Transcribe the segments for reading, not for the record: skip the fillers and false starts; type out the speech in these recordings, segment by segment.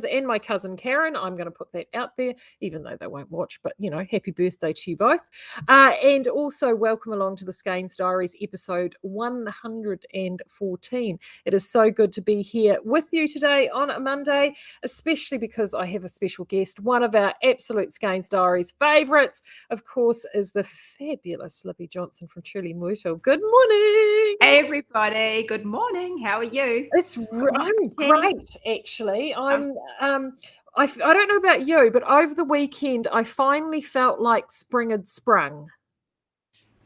and my cousin Karen. I'm going to put that out there, even though they won't watch, but, happy birthday to you both. And also welcome along to the Skeinz Diaries, episode 114. It is so good to be here with you today on a Monday, especially because I have a special guest. One of our absolute Skeinz Diaries favourites, of course, is the fabulous Libby Johnson from Myrtle. Good morning. Hey everybody, good morning. How are you? I'm great, actually. I don't know about you, but over the weekend I finally felt like spring had sprung.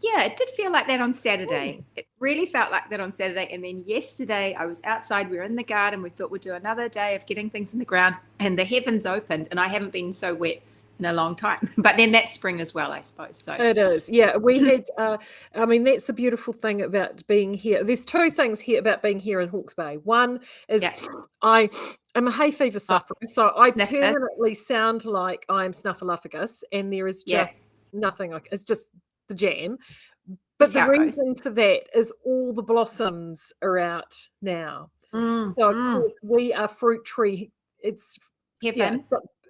Yeah, it did feel like that on Saturday. It really felt like that on Saturday. And then yesterday I was outside, we were in the garden, we thought we'd do another day of getting things in the ground, and the heavens opened and I haven't been so wet in a long time. But then that's spring as well, I suppose. So it is. Yeah, we had that's the beautiful thing about being here. There's two things here about being here in Hawke's Bay. One is I am a hay fever sufferer, so I permanently sound like I'm snuffleupagus, and there is just nothing like it's just the jam. But the reason for that is all the blossoms are out now. So of course we are fruit tree. It's heaven.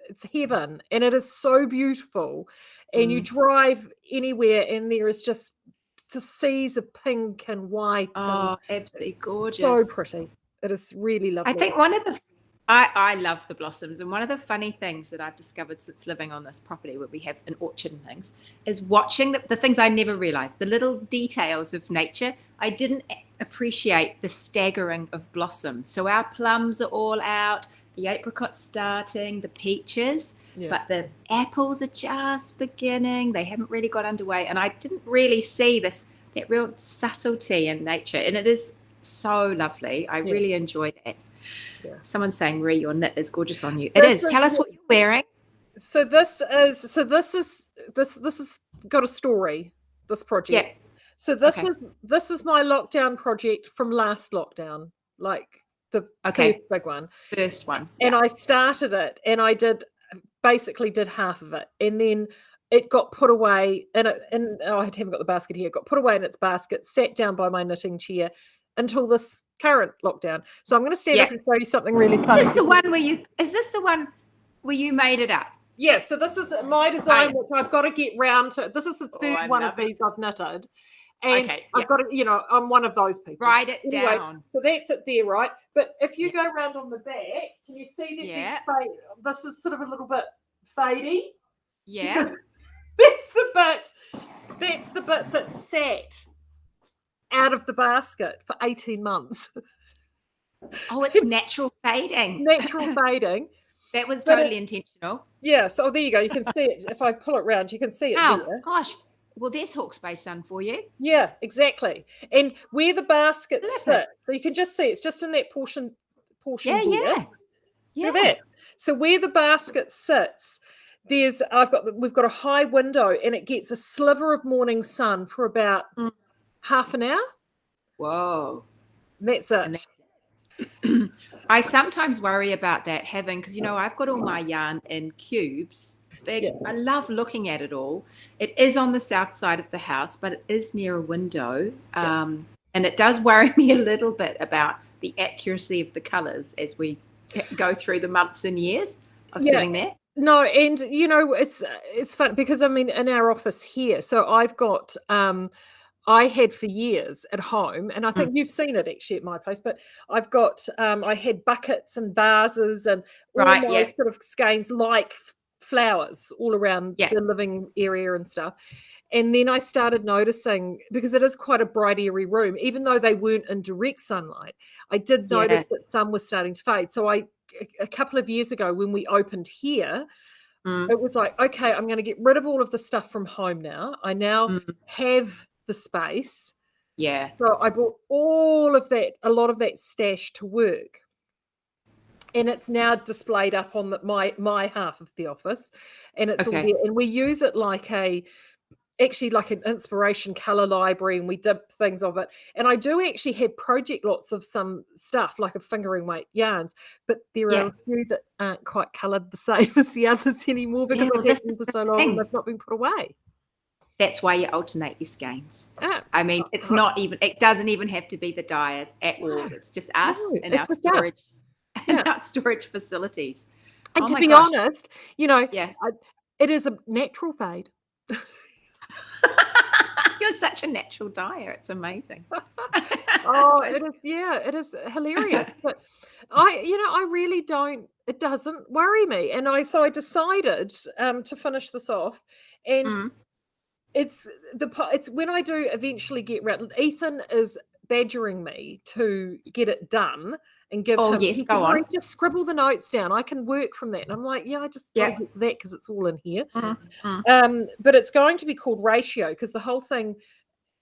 It's heaven, and it is so beautiful. And you drive anywhere and there is just seas of pink and white. Oh, absolutely gorgeous. So pretty. It is really lovely. I think one of the I love the blossoms, and one of the funny things that I've discovered since living on this property where we have an orchard and things is watching the things I never realized, the little details of nature. I didn't appreciate the staggering of blossoms. So our plums are all out, the apricots starting, the peaches, but the apples are just beginning. They haven't really got underway, and I didn't really see that real subtlety in nature, and it is so lovely. I really enjoy that. Yeah. Someone's saying, Ree, your knit is gorgeous on you. It is. Tell us what you're wearing. So this is got a story, this project. Yeah. So this is my lockdown project from last lockdown, like the first big one. First one. And I started it, and I basically did half of it, and then it got put away I haven't got the basket here. It got put away in its basket, sat down by my knitting chair until this current lockdown. So I'm going to stand up and show you something really funny. Is this the one where you made it up? Yeah, so this is my design, which I've got to get round to. This is the third one of these I've knitted. And I've got to, I'm one of those people. Write it down. So that's it there, right? But if you go around on the back, can you see that this is sort of a little bit fadey? Yeah. That's the bit that sat out of the basket for 18 months. Oh, it's natural fading. Natural fading. That was totally intentional. Yeah, so there you go. You can see it. If I pull it round, you can see it there. Oh, gosh. Well, there's Hawke's Bay sun for you. Yeah, exactly. And where the basket sits, so you can just see it's just in that portion there. Yeah. That. So where the basket sits, we've got a high window, and it gets a sliver of morning sun for about half an hour. Whoa. And that's it. I sometimes worry about that because I've got all my yarn in cubes. Big. I love looking at it all. It is on the south side of the house, but it is near a window. And it does worry me a little bit about the accuracy of the colours as we go through the months and years of sitting there. No, and it's fun because in our office here, so I've got I had for years at home, and I think you've seen it actually at my place, but I've got I had buckets and vases and all my sort of skeins like flowers all around the living area and stuff. And then I started noticing, because it is quite a bright, airy room, even though they weren't in direct sunlight, I did notice that some was starting to fade. So a couple of years ago when we opened here, it was like, okay, I'm going to get rid of all of the stuff from home now. I now have the space. Yeah. So I brought a lot of that stash to work. And it's now displayed up on my half of the office, and it's all there. And we use it like an inspiration color library, and we dip things of it. And I do actually have project lots of some stuff, like a fingering weight yarns, but there are a few that aren't quite colored the same as the others anymore because I've had them for so long and they've not been put away. That's why you alternate your skeins. It's not even, it doesn't even have to be the dyers at all. It's just us and our storage. and our storage facilities. And Oh to my be gosh. honest, you know, Yeah. it is a natural fade. You're such a natural dyer. It's amazing. Oh, So it is hilarious. But I really don't, it doesn't worry me. And so I decided to finish this off. And Mm. it's when I do eventually get round. Ethan is badgering me to get it done and give Oh, him. yes, He said, go "Marie, on. just scribble the notes down. I can work from that." And I'm like, "Yeah, I just got to Yeah. get to that because it's all in here." Mm, mm. But it's going to be called ratio because the whole thing.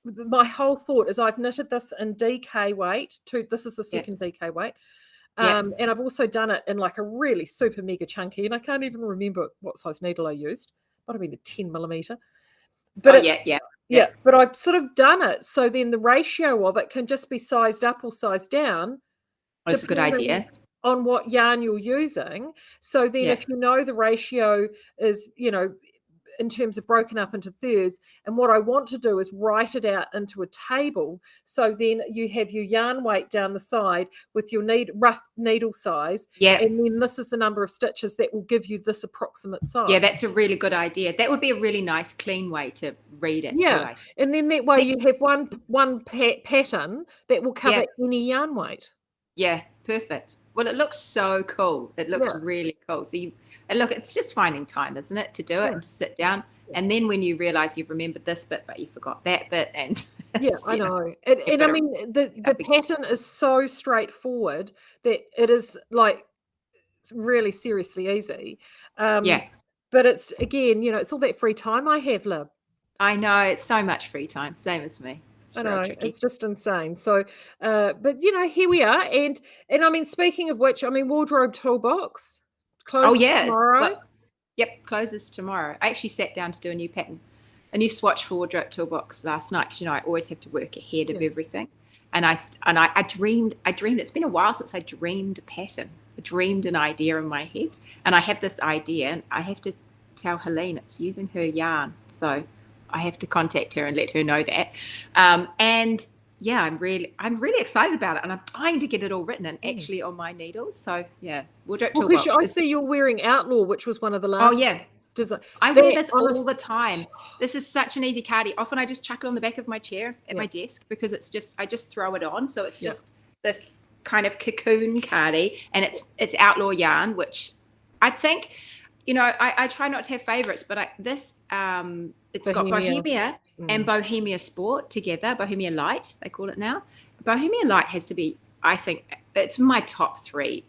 My whole thought is I've knitted this in DK weight. This is the Yeah. second DK weight. Yeah. And I've also done it in like a really super mega chunky, and I can't even remember what size needle I used. Might have been a 10 millimeter. But Oh, yeah. but I've sort of done it so then the ratio of it can just be sized up or sized down That's a good depending idea. on what yarn you're using. So then Yeah. if you know the ratio is, in terms of broken up into thirds, and what I want to do is write it out into a table. So then you have your yarn weight down the side with your rough needle size, Yeah. and then this is the number of stitches that will give you this approximate size. Yeah, that's a really good idea. That would be a really nice, clean way to read it too, I think. And then that way you have one pattern that will cover any yarn weight. Yeah, perfect. Well, it looks so cool. It looks really cool. So it's just finding time, isn't it, to do it and to sit down. And then when you realize you've remembered this bit, but you forgot that bit, and I know. And I mean, the pattern is so straightforward that it is like really seriously easy. But it's again, it's all that free time I have, Lib. I know, it's so much free time. Same as me. I know, it's just insane. So, but here we are. And I mean, speaking of which, I mean, wardrobe toolbox closes tomorrow. Well, yep, closes tomorrow. I actually sat down to do a new pattern, a new swatch for wardrobe toolbox last night because I always have to work ahead of everything. And I dreamed. It's been a while since I dreamed a pattern. I dreamed an idea in my head, and I have this idea, and I have to tell Helene it's using her yarn. So I have to contact her and let her know that. And yeah, I'm really excited about it, and I'm dying to get it all written and actually on my needles. So yeah, wardrobe toolbox. I see you're wearing Outlaw, which was one of the last. Oh yeah. I wear this all the time. This is such an easy cardie. Often I just chuck it on the back of my chair at my desk because I just throw it on. So it's just this kind of cocoon cardie, and it's Outlaw yarn, which I think, I try not to have favorites, but it's got Bohemia and Bohemia Sport together. Bohemia Light, they call it now. Bohemia Light has to be, I think, it's my top three.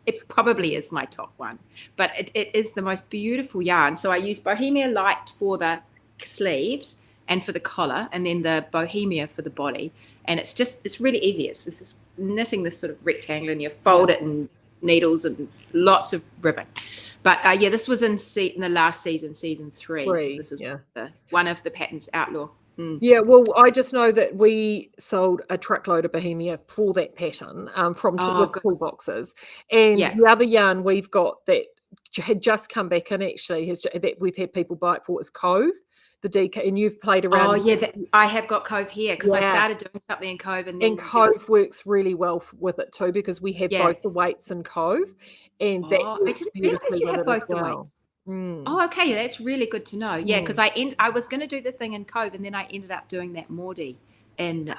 It probably is my top one, but it is the most beautiful yarn. So I use Bohemia Light for the sleeves and for the collar, and then the Bohemia for the body. And it's really easy. It's just knitting this sort of rectangle, and you fold it in needles and lots of ribbon. But this was in the last season 3. This was one of the patterns, Outlaw. Yeah, well, I just know that we sold a truckload of Bohemia for that pattern from toolboxes, and the other yarn we've got that had just come back in actually that we've had people buy it for is Cove, the DK, and you've played around. Oh yeah, I have got Cove here because I started doing something in Cove, and Cove works really well with it too because we have both the weights in Cove, and that I didn't realize you had both the weights. Oh, okay, that's really good to know. Yeah, because I was going to do the thing in Cove, and then I ended up doing that Maudie in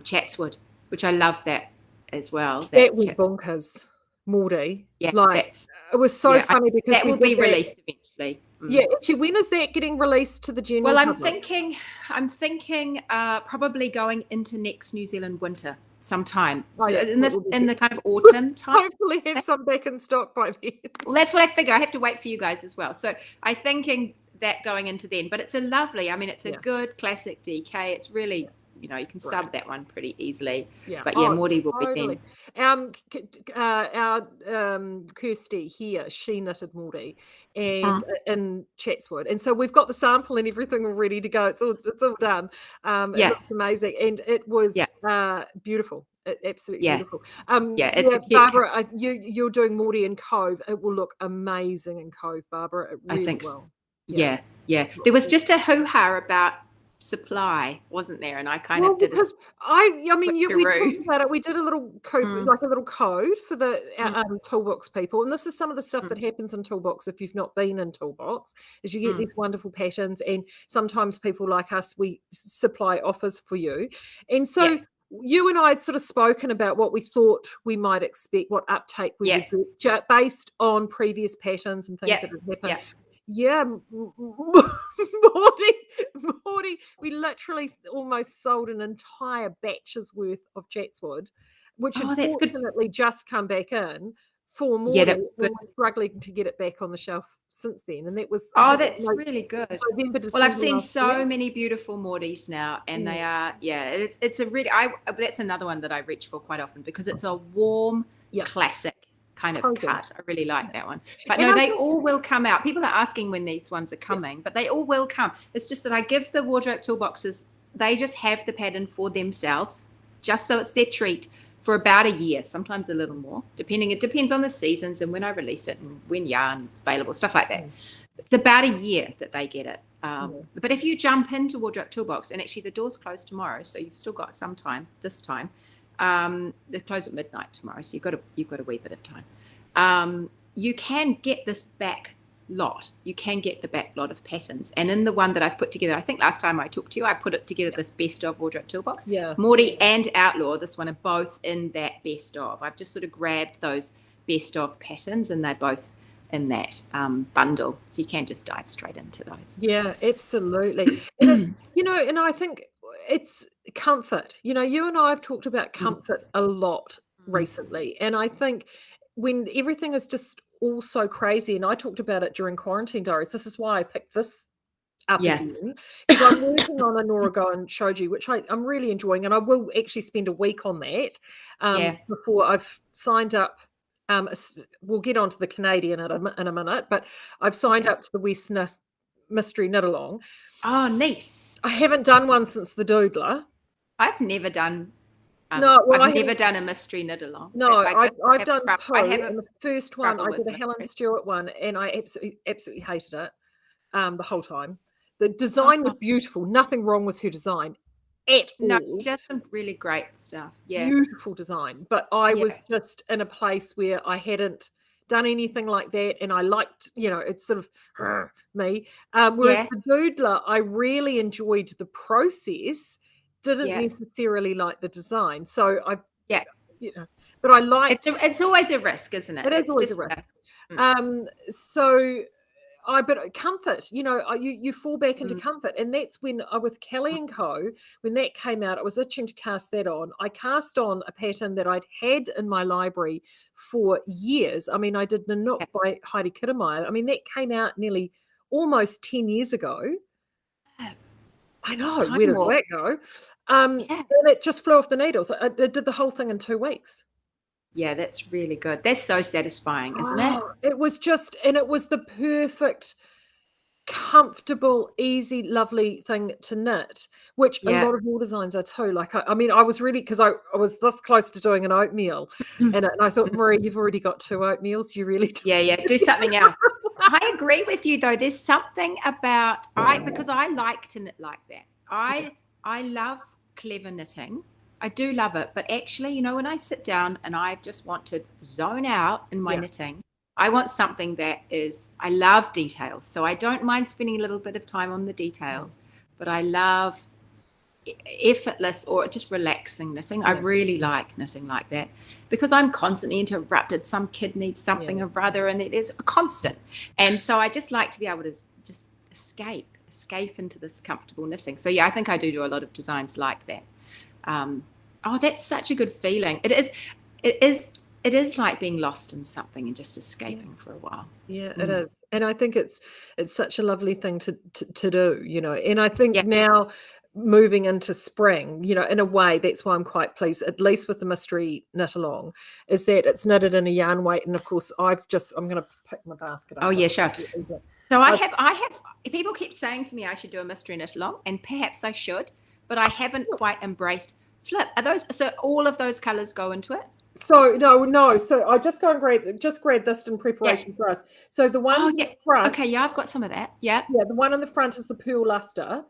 Chatswood, which I love that as well. That went bonkers, Maudie. Yeah, it was so funny because that will be released eventually. Yeah, actually, when is that getting released to the general public? I'm thinking probably going into next New Zealand winter sometime. In the kind of autumn time. Hopefully have some back in stock by then. Well, that's what I figure. I have to wait for you guys as well. So I'm thinking that going into then. But it's it's a good classic DK. It's really, you can sub that one pretty easily. Yeah. But Maudie will be then. Our Kirsty here, she knitted Maudie and in Chatswood, and so we've got the sample and everything all ready to go. It's all done. It looks amazing, and it was beautiful. Absolutely beautiful. It's a cute Barbara, you're doing Maudie in Cove. It will look amazing in Cove, Barbara. It really I think will. Yeah. There was just a hoo-ha about supply, wasn't there? And I kind of did because I mean, we switcheroo. talked about it. We did a little like a little code for the Toolbox people, and this is some of the stuff that happens in Toolbox. If you've not been in Toolbox, is you get these wonderful patterns, and sometimes people like us, we supply offers for you, and so. You and I had sort of spoken about what we thought we might expect, what uptake we would get based on previous patterns and things that had happened. Yeah, Morty, we literally almost sold an entire batch's worth of Chatswood, which unfortunately just come back in for Morty. Yeah, that's good. We're struggling to get it back on the shelf since then, and that was that's really good. November, well, I've seen so many beautiful Mortys now, and they are it's a really that's another one that I reach for quite often because it's a warm classic kind of cut. I really like that one. But no, they all will come out. People are asking when these ones are coming, but they all will come. It's just that I give the wardrobe toolboxes, they just have the pattern for themselves, just so it's their treat for about a year, sometimes a little more, depending. It depends on the seasons and when I release it and when yarn available, stuff like that. It's about a year that they get it. But if you jump into Wardrobe Toolbox, and actually the doors close tomorrow, so you've still got some time this time. They close at midnight tomorrow, so you've got a wee bit of time. You can get this back lot. You can get the back lot of patterns. And in the one that I've put together, I think last time I talked to you, I put it together, this best of Wardrobe Toolbox. Morty and Outlaw, this one, are both in that best of. I've just sort of grabbed those best of patterns, and they're both in that bundle, so you can just dive straight into those. Yeah, absolutely. And and I think it's comfort. You and I have talked about comfort a lot recently, and I think when everything is just all so crazy, and I talked about it during Quarantine Diaries, this is why I picked this up again, because I'm working on a Nora Goen shoji, which I'm really enjoying, and I will actually spend a week on that before I've signed up. We'll get on to the Canadian in a minute, but I've signed up to the West Mystery Knit Along. Oh, neat. I haven't done one since the Doodler. I've never done I've never done a mystery knit along. No, I've done two. And the first one, I did a Helen Stewart one, and I absolutely hated it the whole time. The design was beautiful. Nothing wrong with her design at all. No, she does some really great stuff. Yeah. Beautiful design. But I was just in a place where I hadn't done anything like that, and I liked, it's sort of me. Whereas the Doodler, I really enjoyed the process. Didn't necessarily like the design, so but I like it's always a risk, isn't it? It's always a risk. But comfort, you fall back into comfort, and that's when with Kelly and Co, when that came out, I was itching to cast that on. I cast on a pattern that I'd had in my library for years. I mean, I did Nanook by Heidi Kittermeyer. I mean, that came out nearly almost 10 years ago. I know, where does that go? And it just flew off the needles. I did the whole thing in 2 weeks. Yeah, that's really good. That's so satisfying, isn't it? It was just, and it was the perfect, comfortable, easy, lovely thing to knit, which a lot of wool designs are too. Like, I mean, I was really, because I was this close to doing an oatmeal, and I thought, Marie, you've already got 2 oatmeals. You really do. Yeah, do something else. I agree with you, though. There's something about because I like to knit like that. I love clever knitting. I do love it. But actually, when I sit down and I just want to zone out in my knitting, I want something that I love details. So I don't mind spending a little bit of time on the details, but I love effortless or just relaxing knitting. I really like knitting like that because I'm constantly interrupted. Some kid needs something or other, and it is a constant. And so I just like to be able to just escape into this comfortable knitting. So I think I do a lot of designs like that. That's such a good feeling. It is like being lost in something and just escaping for a while. Yeah, it is. And I think it's such a lovely thing to do, and I think now moving into spring, in a way, that's why I'm quite pleased, at least with the mystery knit along, is that it's knitted in a yarn weight. And of course, I'm going to pick my basket up. Oh yeah, sure. So I have people keep saying to me I should do a mystery knit along, and perhaps I should, but I haven't quite embraced flip. So all of those colors go into it? So no. So I just go and grab this in preparation for us. So the one in the front. Okay, I've got some of that. Yeah. Yeah, the one in the front is the Pearl Luster,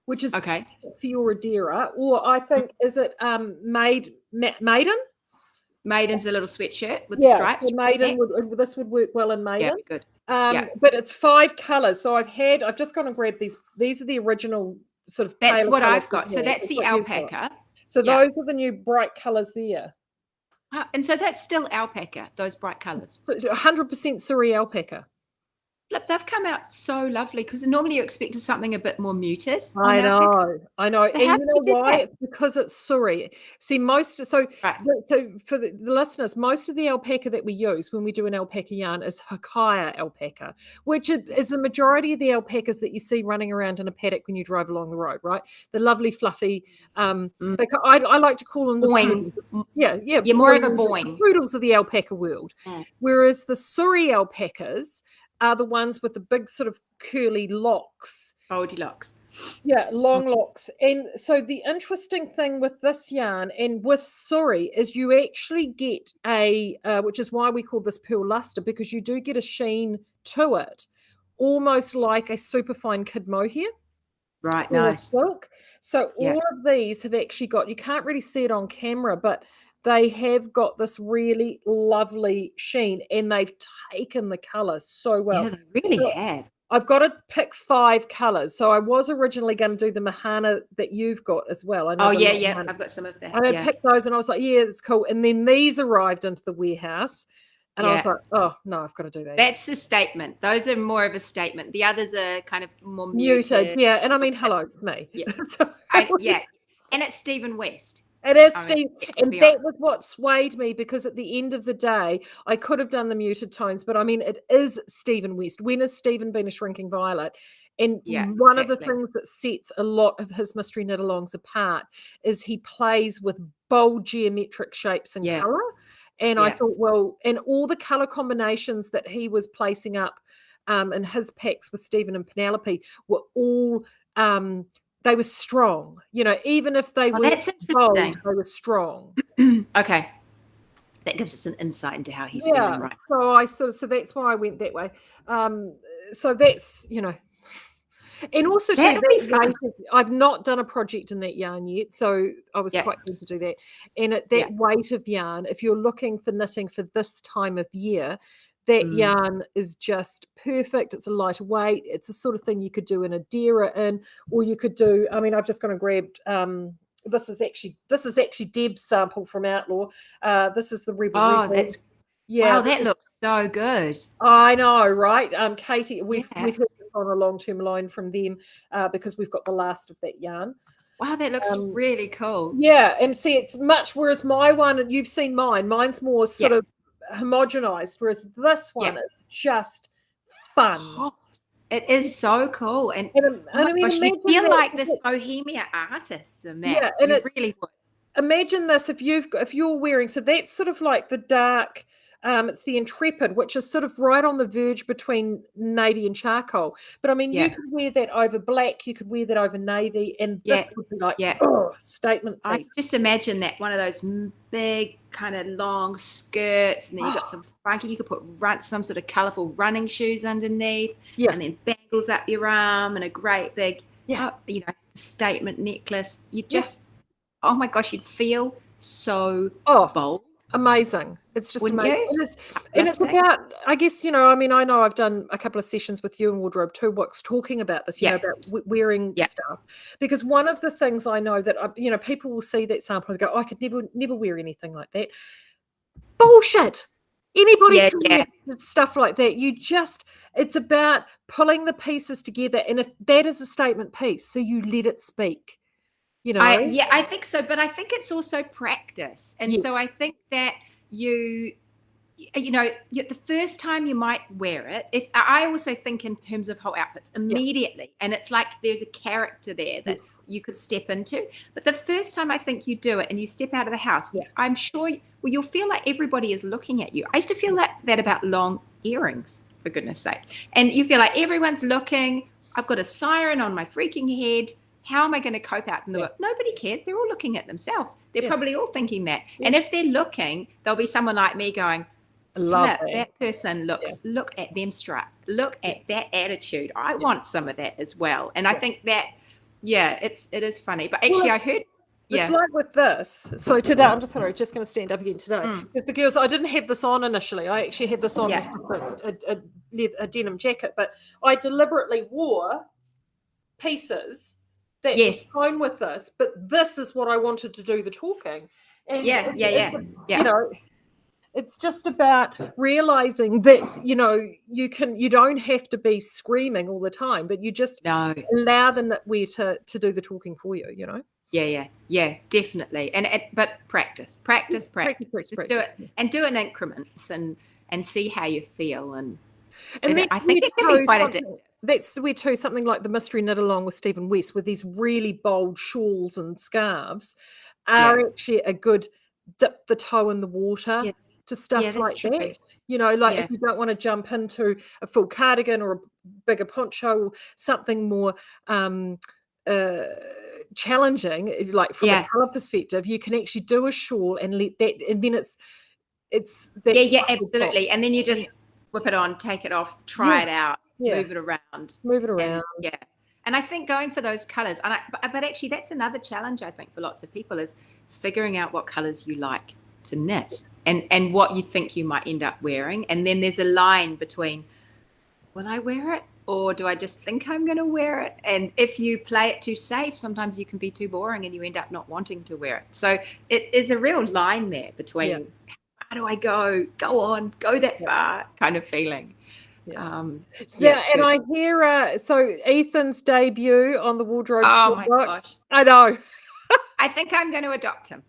which is Okay. for your Adira, or I think, is it Maiden? Maiden's a little sweatshirt with the stripes. So Maiden this would work well in Maiden. Yeah, good. But it's 5 colors. So I've just gone and grabbed these. These are the original sort of. That's what colors I've got. So that's the alpaca. So those are the new bright colors there. And so that's still alpaca, those bright colors. So 100% Surrey alpaca. Look, they've come out so lovely, because normally you expected something a bit more muted. I know. And you know why? That? It's because it's Surrey. See, so for the listeners, most of the alpaca that we use when we do an alpaca yarn is Hakaya alpaca, which is the majority of the alpacas that you see running around in a paddock when you drive along the road, right? The lovely, fluffy, I like to call them the boing. Poodles. Yeah. You're more of a boing. Poodles of the alpaca world. Whereas the Surrey alpacas are the ones with the big sort of curly locks. Baldy locks. Yeah, long locks. And so the interesting thing with this yarn and with Surrey is you actually get which is why we call this pearl luster, because you do get a sheen to it, almost like a superfine kid mohair. Right, nice. Silk. So all of these have actually got, you can't really see it on camera, but they have got this really lovely sheen, and they've taken the colours so well. Yeah, they really have. I've got to pick 5 colours. So I was originally going to do the Mahana that you've got as well. I know I've got some of that. I picked those, and I was like, yeah, it's cool. And then these arrived into the warehouse, and I was like, oh, no, I've got to do that. That's the statement. Those are more of a statement. The others are kind of more muted. Yeah, and I mean, hello, it's me. And it's Stephen West. It is Steve, and that was what swayed me, because at the end of the day, I could have done the muted tones, but I mean, it is Stephen West. When has Stephen been a shrinking violet? And one of the things that sets a lot of his mystery knit-alongs apart is he plays with bold geometric shapes and colour. And I thought, well, and all the colour combinations that he was placing up in his packs with Stephen and Penelope were all they were strong, even if they were bold, they were strong. Okay. That gives us an insight into how he's feeling, right? So that's why I went that way. So that's, and also I've not done a project in that yarn yet, so I was quite keen to do that. And at that weight of yarn, if you're looking for knitting for this time of year, that yarn is just perfect. It's a lighter weight. It's the sort of thing you could do in a Adira or you could do, I mean, I've just gone and grabbed, this is actually Deb's sample from Outlaw. This is the Rebel. Oh, wow, that looks so good. I know, right? Katie, we've heard this on a long-term loan from them because we've got the last of that yarn. Wow, that looks really cool. Yeah, and see, it's much, whereas my one, you've seen mine's more sort of homogenized, whereas this one is just fun. Oh, it is so cool. And I mean, you feel like this bohemia artist in that. And you really would. Imagine this if you're wearing, so that's sort of like the dark, it's the Intrepid, which is sort of right on the verge between navy and charcoal. But I mean, you could wear that over black, you could wear that over navy, and this would be like, statement piece. I just imagine that one of those big kind of long skirts, and then you've got some funky, you could put some sort of colourful running shoes underneath, and then bangles up your arm, and a great big, statement necklace. You just, oh my gosh, you'd feel so bold. Amazing. It's just amazing. And it's about, I guess, I mean, I know I've done a couple of sessions with you and Wardrobe Toolbox talking about this, about wearing stuff. Because one of the things I know that, people will see that sample and go, I could never wear anything like that. Bullshit. Anybody can wear stuff like that. It's about pulling the pieces together. And if that is a statement piece, so you let it speak. I think so, but I think it's also practice, and so I think that the first time you might wear it. If I also think in terms of whole outfits immediately, and it's like there's a character there that you could step into. But the first time I think you do it, and you step out of the house, I'm sure you'll feel like everybody is looking at you. I used to feel like that about long earrings, for goodness sake, and you feel like everyone's looking. I've got a siren on my freaking head. How am I going to cope out in the world? Nobody cares. They're all looking at themselves. They're probably all thinking that. And if they're looking, there'll be someone like me going, that person look at them strut. Look at that attitude. I want some of that as well. And I think that Yeah, it is funny. But actually, I heard. Yeah. It's like with this. So today, I'm just going to stand up again today. The girls, I didn't have this on initially. I actually had this on with a denim jacket, but I deliberately wore pieces that Yes. were fine with this, but this is what I wanted to do the talking. And you know, it's just about realizing that, you know, you don't have to be screaming all the time, but you just allow the knitwear to do the talking for you, you know? Yeah, definitely. But practice. Just do it, and do it in increments, and see how you feel. And I think it can be quite addictive. That's where too, something like the Mystery Knit Along with Stephen West, with these really bold shawls and scarves, are actually a good dip the toe in the water to stuff like that. You know, like if you don't want to jump into a full cardigan or a bigger poncho or something more challenging, like from a color perspective, you can actually do a shawl and let that, and then it's absolutely. And then you just whip it on, take it off, try it out, move it around. And I think going for those colors, but actually that's another challenge I think for lots of people, is figuring out what colors you like to knit and what you think you might end up wearing. And then there's a line between, will I wear it, or do I just think I'm going to wear it? And if you play it too safe, sometimes you can be too boring and you end up not wanting to wear it. So it is a real line there between how do I go that far kind of feeling. And I hear so Ethan's debut on the wardrobe. Oh my gosh, I know. I think I'm going to adopt him.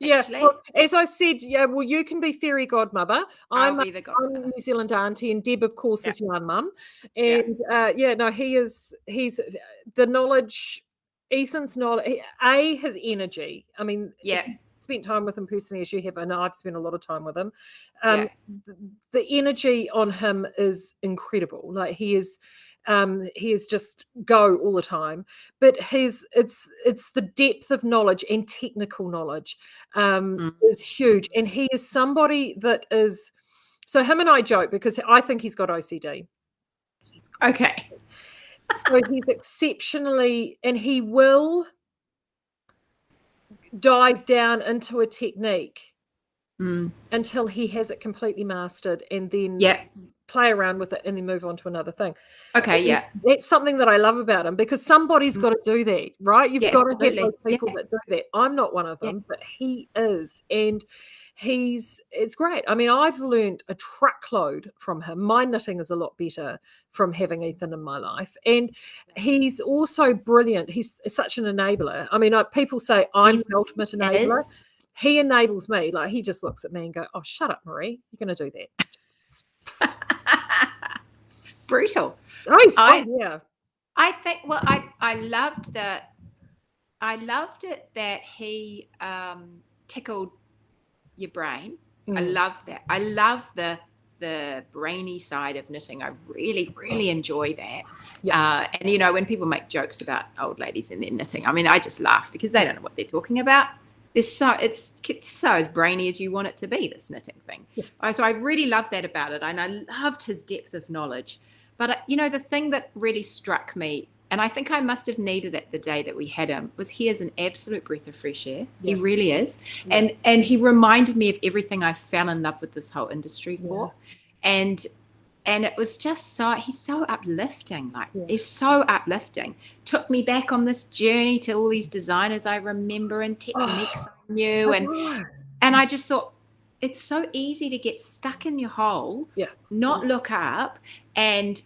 Well, as I said, well, you can be fairy godmother. I'll be the godmother. I'm New Zealand auntie, and Deb, of course, is yarn mum. And he's the knowledge. Ethan's knowledge. His energy. I mean, spent time with him personally as you have, and I've spent a lot of time with him. The energy on him is incredible. Like he is just go all the time, but it's the depth of knowledge and technical knowledge is huge. And he is somebody that is, so him and I joke because I think he's got OCD. Okay. So he's exceptionally, and he will dive down into a technique until he has it completely mastered, and then play around with it and then move on to another thing. That's something that I love about him, because somebody's got to do that, right? You've got to have those people that do that. I'm not one of them, but he is, and it's great. I mean, I've learned a truckload from him. My knitting is a lot better from having Ethan in my life, and he's also brilliant. He's such an enabler. I mean, people say I'm the ultimate enabler. He enables me. Like, he just looks at me and go, "Oh, shut up, Marie. You're going to do that." Brutal. I think, well, I loved it that he tickled your brain. I love that. I love the brainy side of knitting. I really, really enjoy that. And you know, when people make jokes about old ladies and their knitting, I mean, I just laugh because they don't know what they're talking about. It's so as brainy as you want it to be, this knitting thing. So I really love that about it, and I loved his depth of knowledge. But you know, the thing that really struck me, and I think I must have needed it the day that we had him, was he is an absolute breath of fresh air. He really is. And he reminded me of everything I fell in love with this whole industry for. And it was just he's so uplifting. He's so uplifting. Took me back on this journey to all these designers I remember and techniques I knew. And I just thought, it's so easy to get stuck in your hole, not look up, and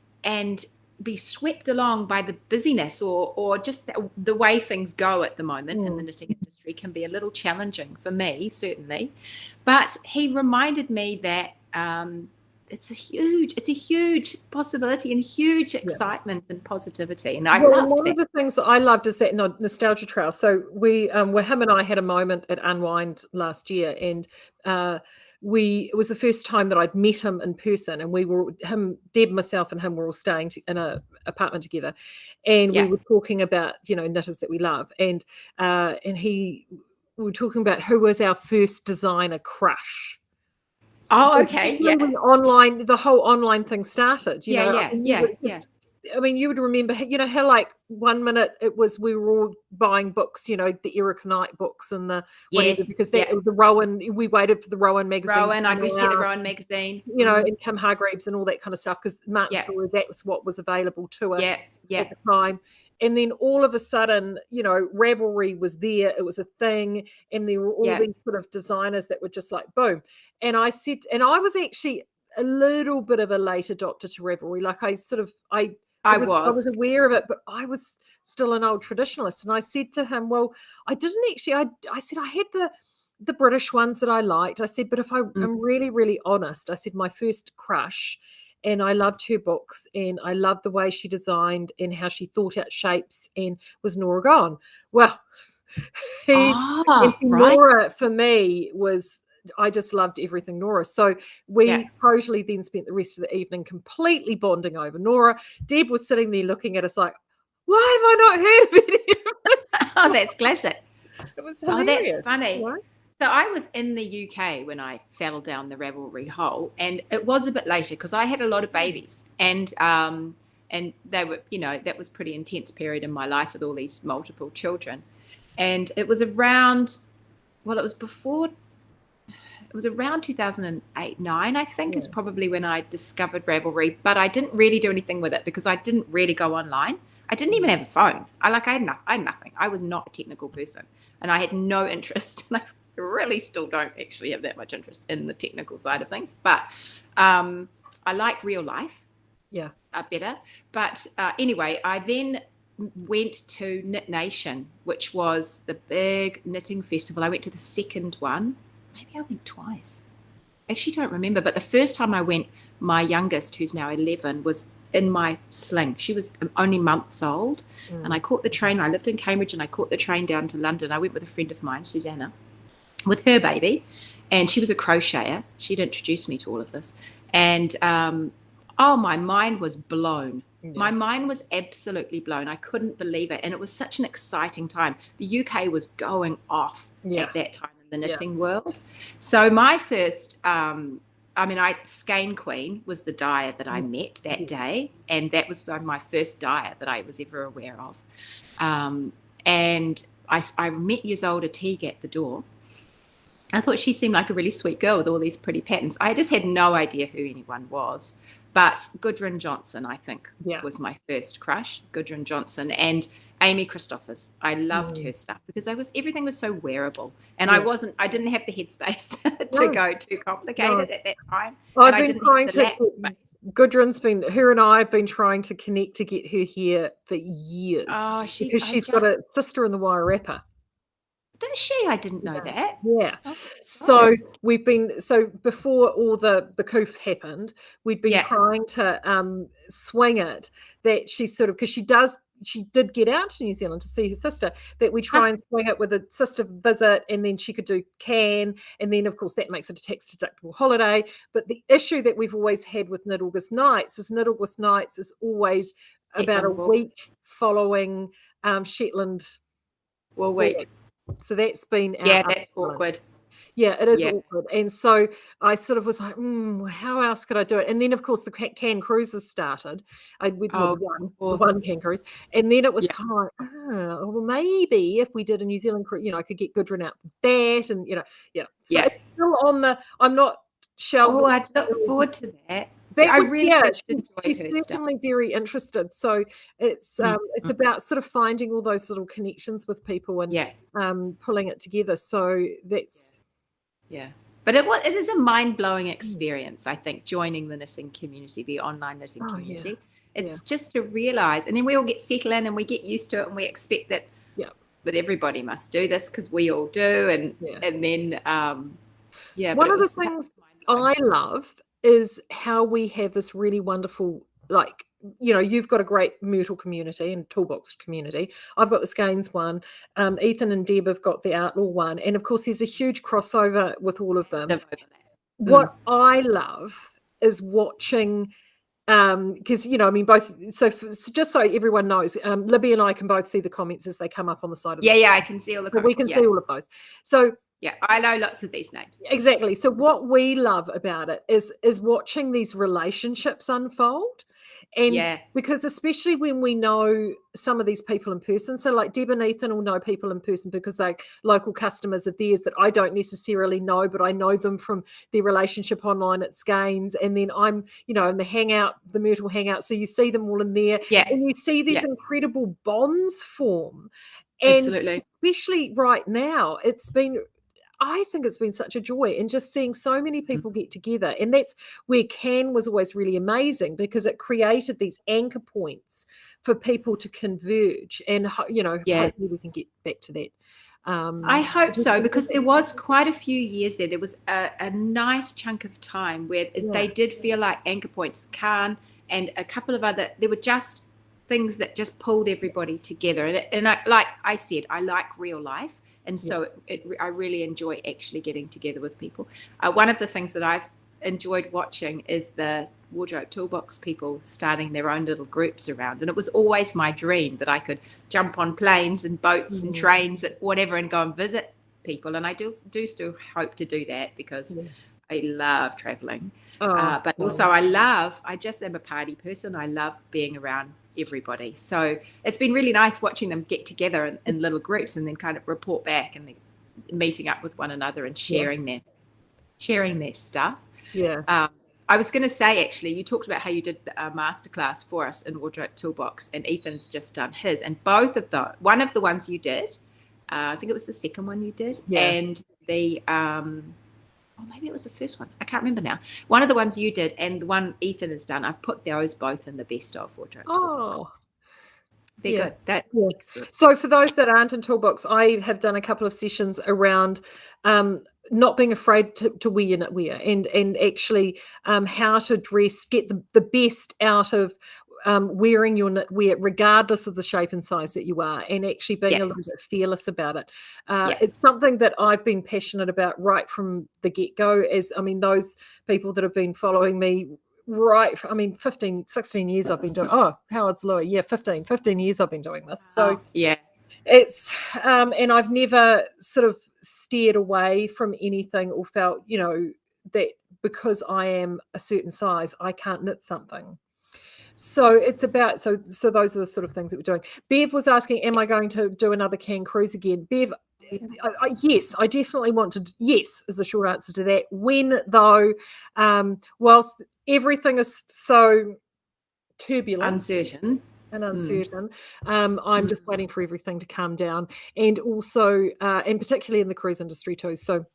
be swept along by the busyness or just the way things go at the moment in the knitting industry can be a little challenging for me, certainly. But he reminded me that it's a huge possibility and huge excitement and positivity. And I loved one of the things that I loved is that nostalgia trail. So where him and I had a moment at Unwind last year, and it was the first time that I'd met him in person, and Deb, myself, and him were all staying in an apartment together, and we were talking about, you know, knitters that we love, and we were talking about who was our first designer crush. Oh, okay. When the whole online thing started, you know, I mean, you would remember, how like 1 minute it was we were all buying books, the Erica Knight books and the whatever, Yes, because the Rowan, we waited for the Rowan magazine. Rowan, I used to get the Rowan magazine. And Kim Hargreaves and all that kind of stuff, because Martin Story, that was what was available to us at the time. And then all of a sudden, Ravelry was there. It was a thing. And there were all these sort of designers that were just like, boom. And I said, and I was actually a little bit of a late adopter to Ravelry. Like I was aware of it, but I was still an old traditionalist. And I said to him, well, I didn't actually, I said I had the British ones that I liked. I said, but if I'm really, really honest, I said my first crush, and I loved her books, and I loved the way she designed and how she thought out shapes, and was Nora Gone. Well, Nora for me was, I just loved everything Nora. So we totally then spent the rest of the evening completely bonding over Nora. Deb was sitting there looking at us like, why have I not heard of it? Oh, that's classic. It was hilarious. Oh, that's funny. So I was in the UK when I fell down the Ravelry hole, and it was a bit later because I had a lot of babies, and they were, that was a pretty intense period in my life with all these multiple children. And it was around, it was around 2008, 9, I think, is probably when I discovered Ravelry, but I didn't really do anything with it because I didn't really go online. I didn't even have a phone. I had nothing. I was not a technical person, and I had no interest. And I really still don't actually have that much interest in the technical side of things, but I like real life better. But anyway, I then went to Knit Nation, which was the big knitting festival. I went to the second one. Maybe I went twice. Actually don't remember, but the first time I went, my youngest, who's now 11, was in my sling. She was only months old, and I caught the train. I lived in Cambridge, and I caught the train down to London. I went with a friend of mine, Susanna, with her baby, and she was a crocheter. She'd introduced me to all of this, and my mind was blown. My mind was absolutely blown. I couldn't believe it, and it was such an exciting time. The UK was going off at that time in the knitting world. So my first Skein Queen was the dyer that I met that day, and that was my first dyer that I was ever aware of. And I met Ysolda Teague at the door. I thought she seemed like a really sweet girl with all these pretty patterns. I just had no idea who anyone was. But Gudrun Johnson, I think, was my first crush. Gudrun Johnson and Amy Christophers. I loved her stuff because everything was so wearable, and I didn't have the headspace to go too complicated at that time. Well, Gudrun's her and I have been trying to connect to get her here for years. Oh, because she's got a sister in the wire wrapper. Does she? I didn't know that. Yeah. So we've been, before all the coof happened, we'd been trying to swing it that she sort of, because she did get out to New Zealand to see her sister, that we try and swing it with a sister visit, and then she could do Cannes, and then of course that makes it a tax deductible holiday. But the issue that we've always had with Knit August Nights is always about a week following Shetland Wool Week. So that's been that's awkward. Yeah, it is awkward. And so I sort of was like, how else could I do it? And then, of course, the Cannes cruises started. I went with one Cannes cruise. And then it was kind of like, well, maybe if we did a New Zealand cruise, I could get Gudrun out for that. And, So it's still on I'm not sure. Oh, I look forward to that. She's certainly very interested. So it's about sort of finding all those little connections with people and pulling it together. So that's but it is a mind-blowing experience, I think, joining the knitting community, the online knitting community. It's just to realize, and then we all get settled in and we get used to it, and we expect that but everybody must do this because we all do, and then one of the things I love is how we have this really wonderful, you've got a great Myrtle community and Toolbox community. I've got the Skeinz one. Ethan and Deb have got the Outlaw one. And of course, there's a huge crossover with all of them. What I love is watching, because, both, just so everyone knows, Libby and I can both see the comments as they come up on the side of the I can see all the comments. We can see all of those. So I know lots of these names. Exactly. So what we love about it is watching these relationships unfold. And Yeah. because especially when we know some of these people in person, so like Deb and Ethan will know people in person because they're local customers of theirs that I don't necessarily know, but I know them from their relationship online at Skeinz. And then I'm, in the hangout, the Myrtle hangout. So you see them all in there, and you see these incredible bonds form. And Absolutely. especially right now, I think it's been such a joy, and just seeing so many people get together. And that's where Can was always really amazing, because it created these anchor points for people to converge. And, hopefully we can get back to that. I hope so, because there was quite a few years there. There was a nice chunk of time where they did feel like anchor points. Can and a couple of other, there were just things that just pulled everybody together. And like I said, I like real life. And so I really enjoy actually getting together with people. One of the things that I've enjoyed watching is the Wardrobe Toolbox people starting their own little groups around. And it was always my dream that I could jump on planes and boats and trains and whatever and go and visit people. And I do still hope to do that, because I love traveling. But also I just am a party person. I love being around everybody. So it's been really nice watching them get together in little groups and then kind of report back and meeting up with one another and sharing their stuff. I was going to say, actually, you talked about how you did a masterclass for us in Wardrobe Toolbox, and Ethan's just done his, and both of the one of the ones you did, I think it was the second one you did, and the maybe it was the first one. I can't remember now. One of the ones you did and the one Ethan has done, I've put those both in the best of Wardrobe Toolbox. They're good. So for those that aren't in Toolbox, I have done a couple of sessions around not being afraid to wear your knitwear, and actually how to dress, get the best out of wearing your knitwear, regardless of the shape and size that you are, and actually being a little bit fearless about it. It's something that I've been passionate about right from the get-go. Those people that have been following me 15, 16 years I've been doing, Howard's Louis, 15 years I've been doing this. So it's and I've never sort of steered away from anything or felt, that because I am a certain size, I can't knit something. So it's about, so those are the sort of things that we're doing. Bev was asking, am I going to do another Can cruise again? Bev, yes, I definitely want to. Yes, is the short answer to that. When, though, whilst everything is so turbulent, uncertain, I'm just waiting for everything to calm down, and also, and particularly in the cruise industry too. So,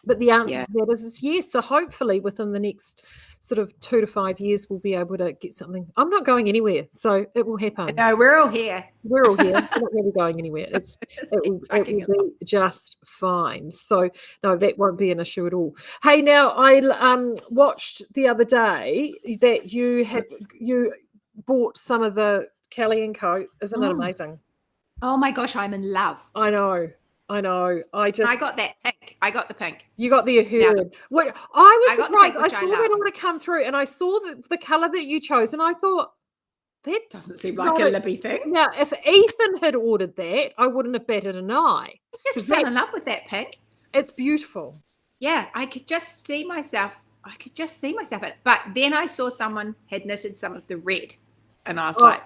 but the answer to that is yes. So hopefully within the next sort of 2 to 5 years, we'll be able to get something. I'm not going anywhere, so it will happen. No, we're all here. We're all here. We're not really going anywhere. It will be just fine. So no, that won't be an issue at all. Hey, now I watched the other day that you bought some of the Kelly & Co. Isn't it amazing? Oh my gosh, I'm in love. I know. I got that pink. I got the pink. You got the Ahern. What I was surprised. I saw that order come through, and I saw the color that you chose, and I thought, that doesn't seem like a Libby thing. Now, if Ethan had ordered that, I wouldn't have batted an eye. I just fell in love with that pink. It's beautiful. Yeah, I could just see myself. in it. But then I saw someone had knitted some of the red, and I was like,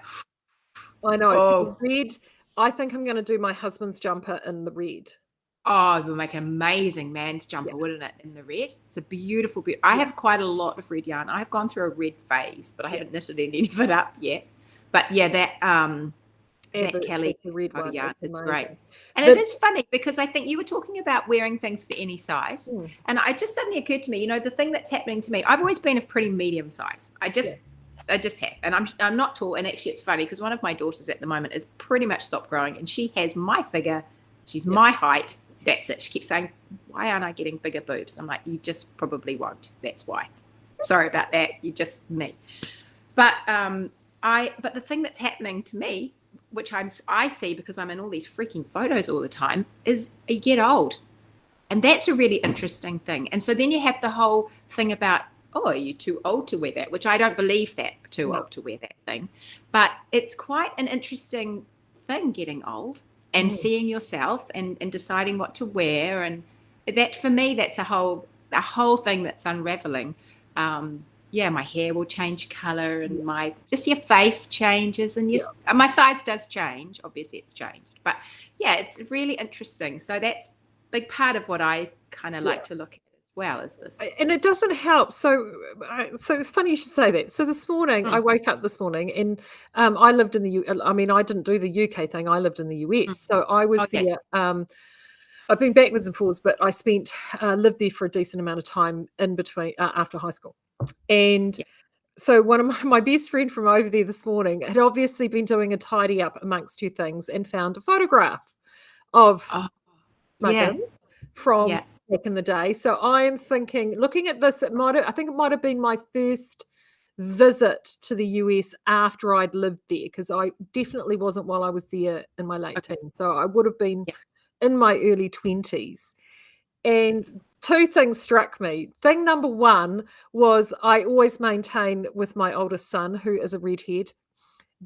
I know. So the red. I think I'm going to do my husband's jumper in the red. Oh, it would make an amazing man's jumper, wouldn't it, in the red? It's a beautiful. I have quite a lot of red yarn. I've gone through a red phase, but I haven't knitted any of it up yet. But that Kelly the red one yarn is great. And it is funny because I think you were talking about wearing things for any size. And it just suddenly occurred to me, the thing that's happening to me, I've always been a pretty medium size. I just have, and I'm not tall. And actually, it's funny because one of my daughters at the moment is pretty much stopped growing, and she has my figure. She's my height. That's it. She keeps saying, "Why aren't I getting bigger boobs?" I'm like, "You just probably won't. That's why." Sorry about that. You're just me. But but the thing that's happening to me, which I see because I'm in all these freaking photos all the time, is you get old, and that's a really interesting thing. And so then you have the whole thing about, are you too old to wear that? Which I don't believe that, old to wear that thing. But it's quite an interesting thing, getting old and seeing yourself and deciding what to wear. And that, for me, that's a whole thing that's unraveling. my hair will change color, and just your face changes, and my size does change. Obviously, it's changed, but it's really interesting. So that's a big part of what I kind of like to look at as well, is this. And it doesn't help. So it's funny you should say that. So this morning, I woke up this morning, and I lived in the I mean, I didn't do the UK thing. I lived in the US. So I was there. I've been backwards and forwards, but I lived there for a decent amount of time in between after high school. And so one of my best friend from over there this morning had obviously been doing a tidy up amongst two things and found a photograph of Megan from back in the day. So I am thinking, looking at this, I think it might have been my first visit to the US after I'd lived there, because I definitely wasn't while I was there in my late teens. So I would have been in my early 20s. And two things struck me. Thing number one was, I always maintain with my oldest son, who is a redhead,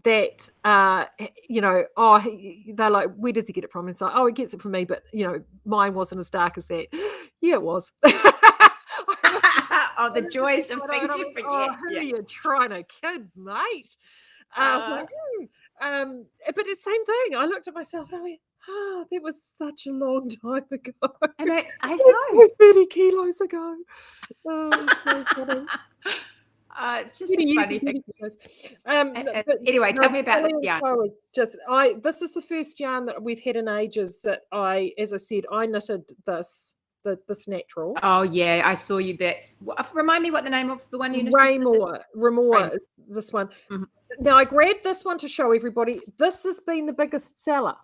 that they're like, where does he get it from? And it's like, he gets it from me, but mine wasn't as dark as that. Yeah, it was. The joys of things you forget. Who are you trying to kid, mate? But the same thing. I looked at myself and I went, that was such a long time ago. And I know. 30 kilos ago. So funny. It's just a funny thing. Anyway, tell me about the yarn. This is the first yarn that we've had in ages that as I said, I knitted this natural. Oh yeah, I saw you. Remind me what the name of the one you knitted. Raymore is this one. Mm-hmm. Now I grabbed this one to show everybody. This has been the biggest seller.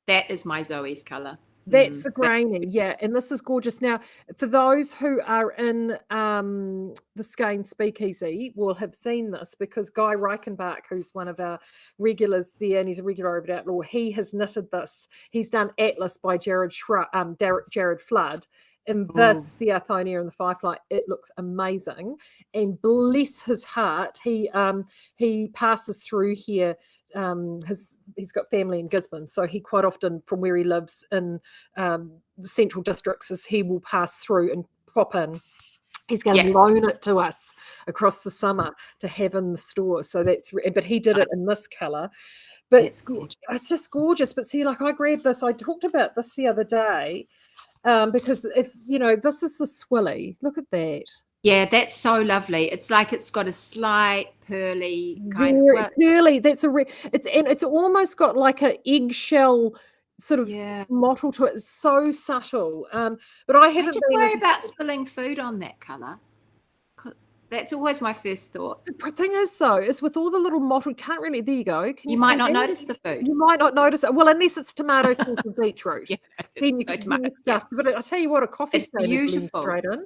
That is my Zoe's color. That's the grainy, and this is gorgeous. Now, for those who are in the Skeinz Speakeasy will have seen this, because Guy Reichenbach, who's one of our regulars there, and he's a regular over at Outlaw, he has knitted this. He's done Atlas by Jared Flood. And this, the Arthonia and the Firefly, it looks amazing. And bless his heart, he passes through here. He's got family in Gisborne, so he quite often, from where he lives in the central districts, he will pass through and pop in. He's going to loan it to us across the summer to have in the store. So but he did it in this color. But it's gorgeous. It's just gorgeous. But see, like, I grabbed this. I talked about this the other day. Because this is the swilly. Look at that. Yeah, that's so lovely. It's like it's got a slight pearly kind of pearly. That's it's almost got like an eggshell sort of mottle to it. It's so subtle. But I haven't just worry about spilling food on that color. That's always my first thought. The thing is, though, is with all the little mottled, can't really. There you go. You might not notice the food. You might not notice it. Well, unless it's tomato sauce and beetroot. Then you can stuff. But I tell you what, a coffee stain is straight in.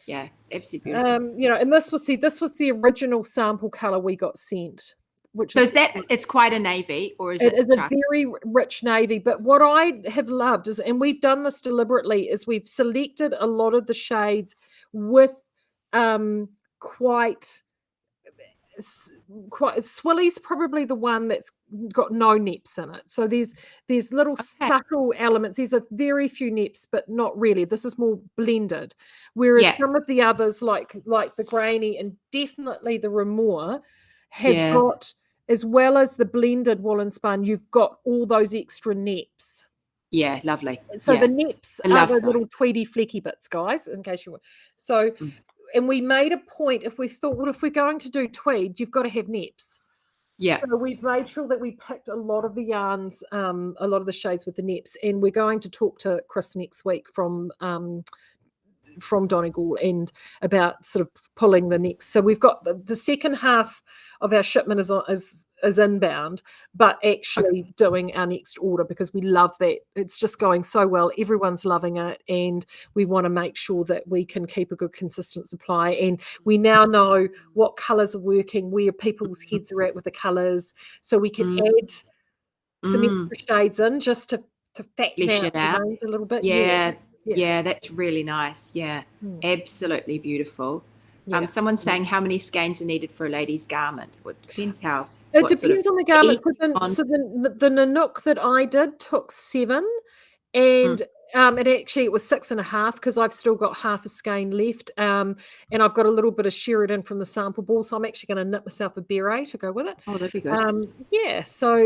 Yeah, absolutely beautiful. And this was the original sample color we got sent. It's quite a navy, or is it? It is a very rich navy. But what I have loved is, and we've done this deliberately, is we've selected a lot of the shades with quite Swilly's probably the one that's got no neps in it. So there's little subtle elements. There's a very few neps, but not really. This is more blended. Whereas some of the others, like the grainy and definitely the Ramour, have got, as well as the blended woolen spun, you've got all those extra neps. Yeah, lovely. So the neps are the little tweedy flecky bits, guys, in case you want. So and we made a point, if we thought, well, if we're going to do tweed, you've got to have neps. Yeah. So we've made sure that we picked a lot of the yarns, a lot of the shades with the neps, and we're going to talk to Chris next week from Donegal and about sort of pulling the next. So we've got the second half of our shipment is inbound, but actually doing our next order, because we love that. It's just going so well. Everyone's loving it, and we want to make sure that we can keep a good consistent supply. And we now know what colours are working, where people's heads are at with the colours, so we can add some extra shades in just to fact it out a little bit. Yeah, that's really nice. Yeah, absolutely beautiful. Someone's saying how many skeins are needed for a lady's garment. Well, it depends how. It depends on the garment. So the Nanook that I did took 7, and And actually it was 6.5 because I've still got half a skein left. And I've got a little bit of Sheridan from the sample ball. So I'm actually going to knit myself a beret to go with it. Oh, that'd be good. Yeah. So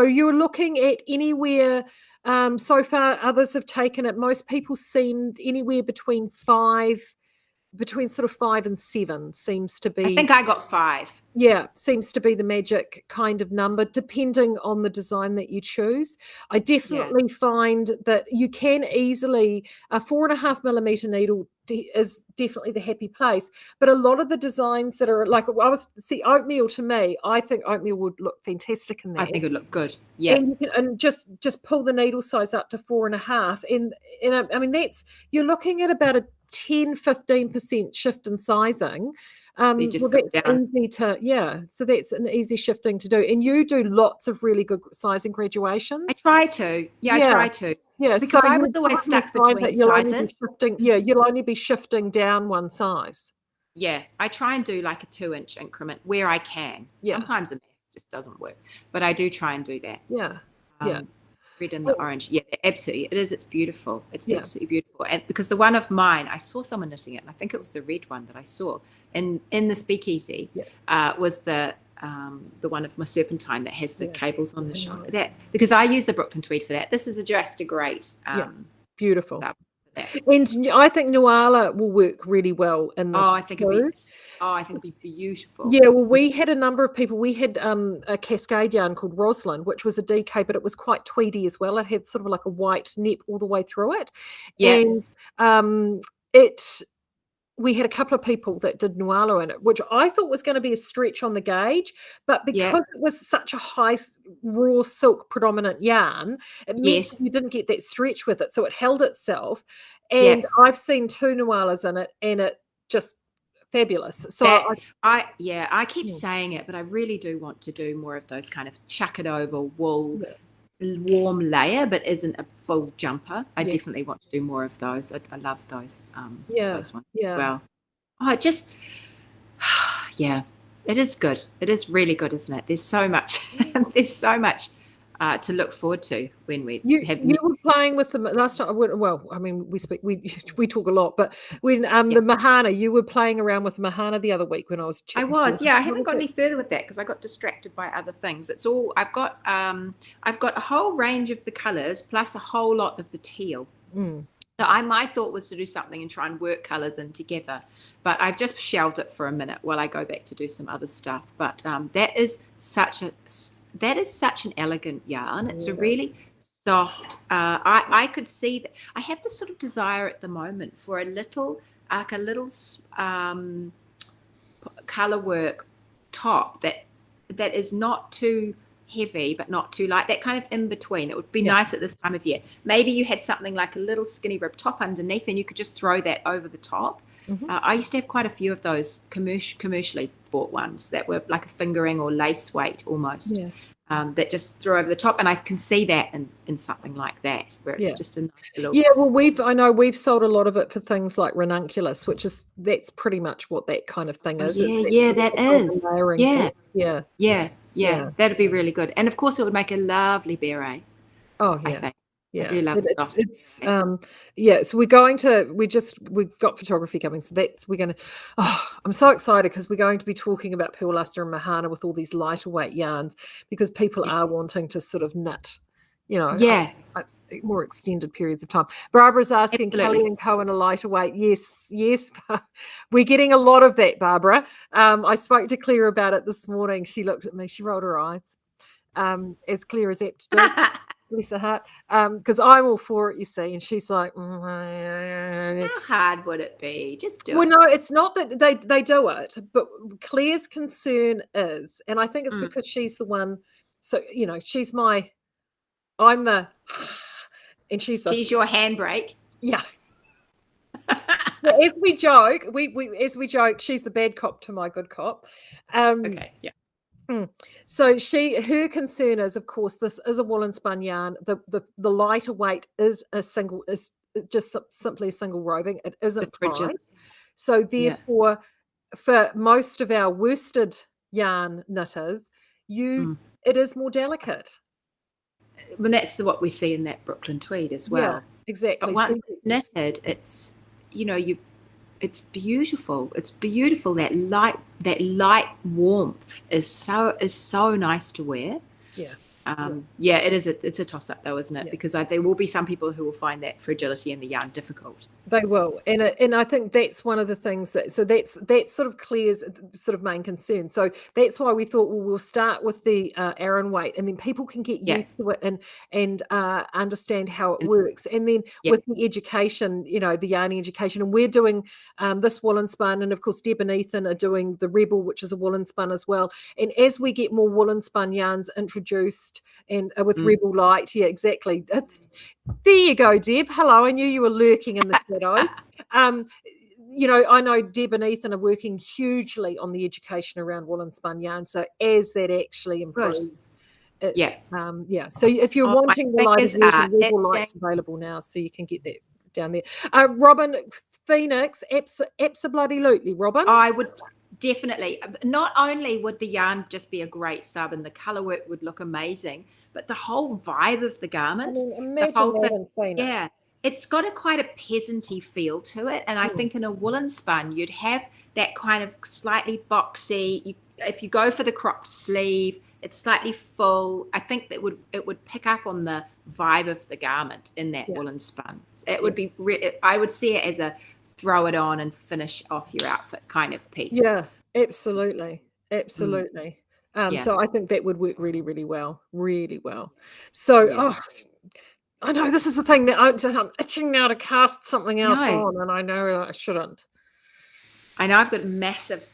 you're looking at anywhere so far, others have taken it. Most people seemed anywhere between sort of 5 and 7 seems to be. I think I got 5. Yeah, seems to be the magic kind of number, depending on the design that you choose. I definitely find that you can easily, a 4.5 millimeter needle is definitely the happy place. But a lot of the designs that are like, oatmeal to me, I think oatmeal would look fantastic in that. I think it would look good. Yeah. And you can, and just pull the needle size up to 4.5. And I mean, you're looking at about a 10-15% shift in sizing. You just go down. Easy to, so that's an easy shifting to do. And you do lots of really good sizing graduations. I try to. I try to. Yeah, because I was always stuck between sizes. You'll only be shifting down one size. Yeah, I try and do like a 2-inch increment where I can. Yeah. Sometimes the math just doesn't work, but I do try and do that. Yeah. Red and the orange. Yeah, absolutely. It is. It's beautiful. It's absolutely beautiful. And because the one of mine, I saw someone knitting it, and I think it was the red one that I saw in the speakeasy. Was the one of my serpentine that has the cables on the shoulder. That because I use the Brooklyn tweed for that. This is just a great beautiful. And I think Nuala will work really well in this. I think it'd be beautiful. Yeah, well, we had a number of people. We had a cascade yarn called Roslyn, which was a DK, but it was quite tweedy as well. It had sort of like a white nip all the way through it. Yeah. And we had a couple of people that did Nuala in it, which I thought was going to be a stretch on the gauge, but because it was such a high raw silk predominant yarn, it meant you didn't get that stretch with it, so it held itself. And I've seen 2 Nualas in it, and it just fabulous. So I keep saying it, but I really do want to do more of those kind of chuck it over wool. Warm layer, but isn't a full jumper. I definitely want to do more of those. I love those. Those ones as well. It is good. It is really good, isn't it? There's so much. There's so much to look forward to when we have. You were playing with them last time. Well, I mean, we talk a lot, but when the Mahana, you were playing around with Mahana the other week when I was. I was, I haven't got any further with that because I got distracted by other things. It's all I've got a whole range of the colours plus a whole lot of the teal. So my thought was to do something and try and work colours in together, but I've just shelved it for a minute while I go back to do some other stuff. But that is such an elegant yarn. It's a really soft. I could see that. I have this sort of desire at the moment for a little color work top that is not too heavy but not too light, that kind of in between. It would be nice at this time of year. Maybe you had something like a little skinny rib top underneath and you could just throw that over the top. I used to have quite a few of those commercially bought ones that were like a fingering or lace weight almost. That just threw over the top, and I can see that in something like that where it's just a nice little. Yeah, well, I know we've sold a lot of it for things like ranunculus, that's pretty much what that kind of thing is. That is. That'd be really good, and of course it would make a lovely beret. Oh yeah. I think. Yeah, I do love stuff. So we've got photography coming. So I'm so excited because we're going to be talking about Pearl Luster and Mahana with all these lighter weight yarns because people are wanting to sort of knit, more extended periods of time. Barbara's asking Kelly and Co in a lighter weight. Yes. We're getting a lot of that, Barbara. I spoke to Claire about it this morning. She looked at me, she rolled her eyes, as Claire is apt to do. Bless her heart, because I'm all for it, you see, and she's like, how hard would it be? Just do it. Well, no, it's not that they do it, but Claire's concern is, and I think it's because she's the one. So she's I'm the, and she's your handbrake. Yeah. Well, as we joke, she's the bad cop to my good cop. Okay. Yeah. So her concern is, of course, this is a woolen spun yarn. The lighter weight is just simply a single roving. It isn't fried. So therefore, for most of our worsted yarn knitters, it is more delicate. when that's what we see in that Brooklyn tweed as well. Yeah, exactly. But once it's knitted, it's, you know, it's beautiful. It's beautiful. That light warmth is so nice to wear. Yeah. Yeah, it is. It's a toss up though, isn't it? Yeah. Because there will be some people who will find that fragility in the yarn difficult. They will, and I think that's one of the things that sort of Claire's sort of main concern. So that's why we thought, well, we'll start with the Aran weight, and then people can get used to it and understand how it works. And then with the education, you know, the yarning education, and we're doing this woolen spun, and of course Deb and Ethan are doing the Rebel, which is a woolen spun as well. And as we get more woolen spun yarns introduced, and with Rebel Light, yeah, exactly. There you go, Deb. Hello, I knew you were lurking in the shadows. You know, I know Deb and Ethan are working hugely on the education around woolen spun yarn. So as that actually improves, So if you're wanting the light, the Rebel Light's available now, so you can get that down there. Robin Phoenix, absolutely, Robin. I would definitely. Not only would the yarn just be a great sub, and the color work would look amazing, but the whole vibe of the garment, the whole thing, it's got quite a peasanty feel to it. And I think in a woolen spun, you'd have that kind of slightly boxy. If you go for the cropped sleeve, it's slightly full. I think that it would pick up on the vibe of the garment in that woolen spun. It would be. I would see it as a throw it on and finish off your outfit kind of piece. Yeah, absolutely. So I think that would work really, really well. So, I know this is the thing that I'm itching now to cast something else on, and I know I shouldn't. I know I've got a massive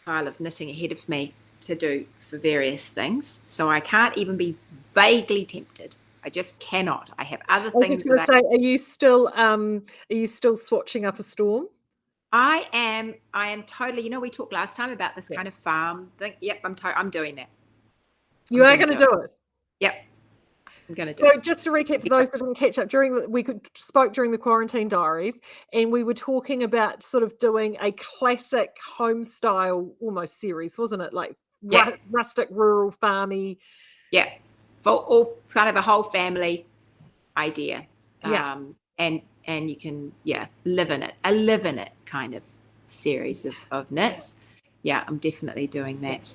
pile of knitting ahead of me to do for various things, so I can't even be vaguely tempted. I just cannot. I have other things. I was going to say, are you still swatching up a storm? I am totally. You know, we talked last time about this kind of farm thing. Yep, I'm doing that. You are going to do it. Yep, I'm going to do it. So just to recap for those that didn't catch up, we spoke during the quarantine diaries, and we were talking about sort of doing a classic home style almost series, wasn't it? Like rustic, rural, farmy. Yeah, for all kind of a whole family idea. And you can live in it kind of series of knits. Yeah, I'm definitely doing that.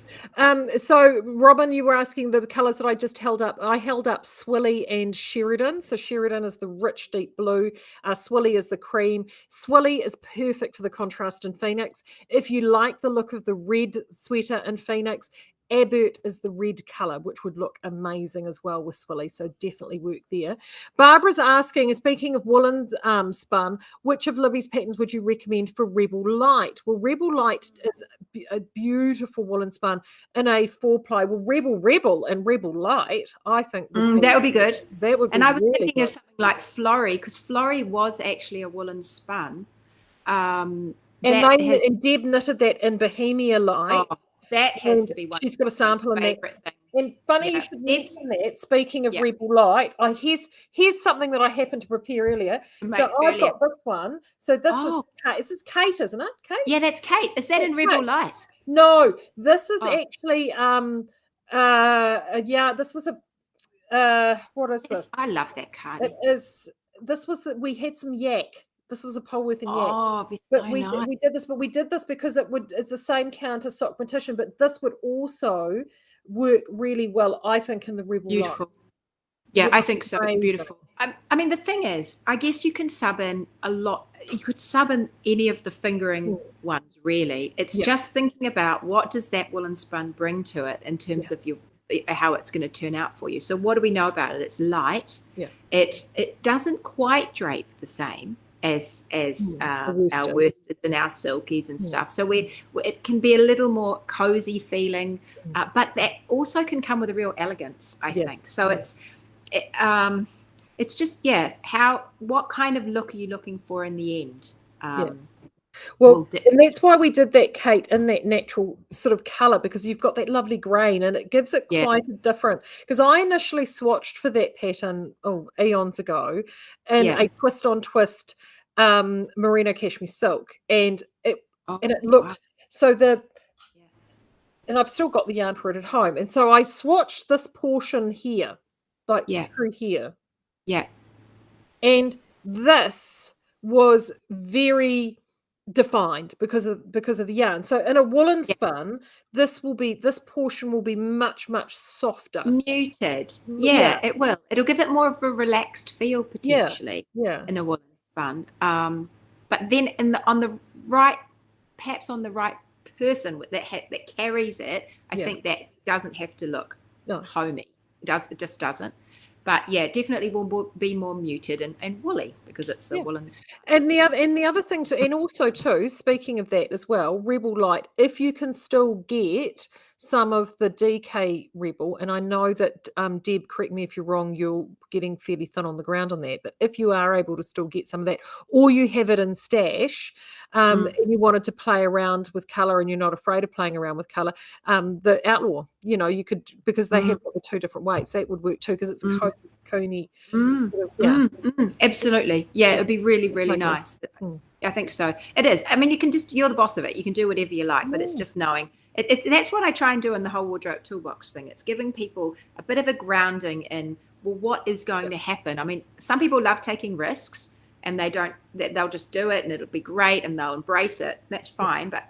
So Robin, you were asking the colors that I just held up. I held up Swilly and Sheridan. So Sheridan is the rich deep blue, Swilly is the cream. Swilly is perfect for the contrast in Phoenix. If you like the look of the red sweater in Phoenix, Abert is the red color, which would look amazing as well with Swilly, so definitely work there. Barbara's asking, speaking of woolen spun, which of Libby's patterns would you recommend for Rebel Light? Well, Rebel Light is a beautiful woolen spun in a 4-ply. Well, Rebel and Rebel Light, I think that would be good. That would be. And I was really thinking good. of something like Florrie, because Florrie was actually a woolen spun. And Deb knitted that in Bohemia Light. Oh, that has to be one. She's got a sample in that. Things. And funny you should mention that. Speaking of Rebel Light, here's something that I happened to prepare earlier. I've got this one. So this is Kate, isn't it? Kate? Yeah, that's Kate. Is that in Rebel Light? No, this is actually this was a what is this? I love that card. It is. This was that we had some yak. This was a Polworth and yak. Oh, we did this because it's the same count as sock petition, but this would also work really well, I think, in the Rebel beautiful Light. Yeah, I think so. Beautiful. I mean, the thing is, I guess you can sub in a lot. You could sub in any of the fingering ones, really. It's just thinking about what does that woolen spun bring to it in terms of how it's going to turn out for you. So what do we know about it? It's light. Yeah. It doesn't quite drape the same as our worsteds and our silkies and stuff. So it can be a little more cozy feeling, but that also can come with a real elegance, I think. So it's just what kind of look are you looking for in the end? Well, and that's why we did that, Kate, in that natural sort of colour, because you've got that lovely grain and it gives it quite a different. Because I initially swatched for that pattern eons ago in a twist on twist merino cashmere silk, and it looked and I've still got the yarn for it at home, and so I swatched this portion here like Yeah. through here. Yeah. And this was very defined because of the yarn. So in a woolen spun, this portion will be much, much softer. Muted. Yeah. Yeah, it will. It'll give it more of a relaxed feel potentially Yeah. in a woolen spun. But then on the right, perhaps on the right person that carries it, I think that doesn't have to look homey. It just doesn't. But yeah, definitely will be more muted and woolly because it's the woolen spun. And the other thing too, and also too, speaking of that as well, Rebel Light, if you can still get some of the DK Rebel, and I know that Deb, correct me if you're wrong, you're getting fairly thin on the ground on that, but if you are able to still get some of that, or you have it in stash, and you wanted to play around with colour and you're not afraid of playing around with colour, the Outlaw, you could, because they have the two different weights, that would work too, because it's coney. Absolutely. Yeah, it would be really, really nice. I think so. It is. I mean, you're the boss of it. You can do whatever you like, but it's just knowing. That's what I try and do in the whole wardrobe toolbox thing. It's giving people a bit of a grounding in, well, what is going to happen? I mean, some people love taking risks and they'll just do it and it'll be great and they'll embrace it. That's fine. But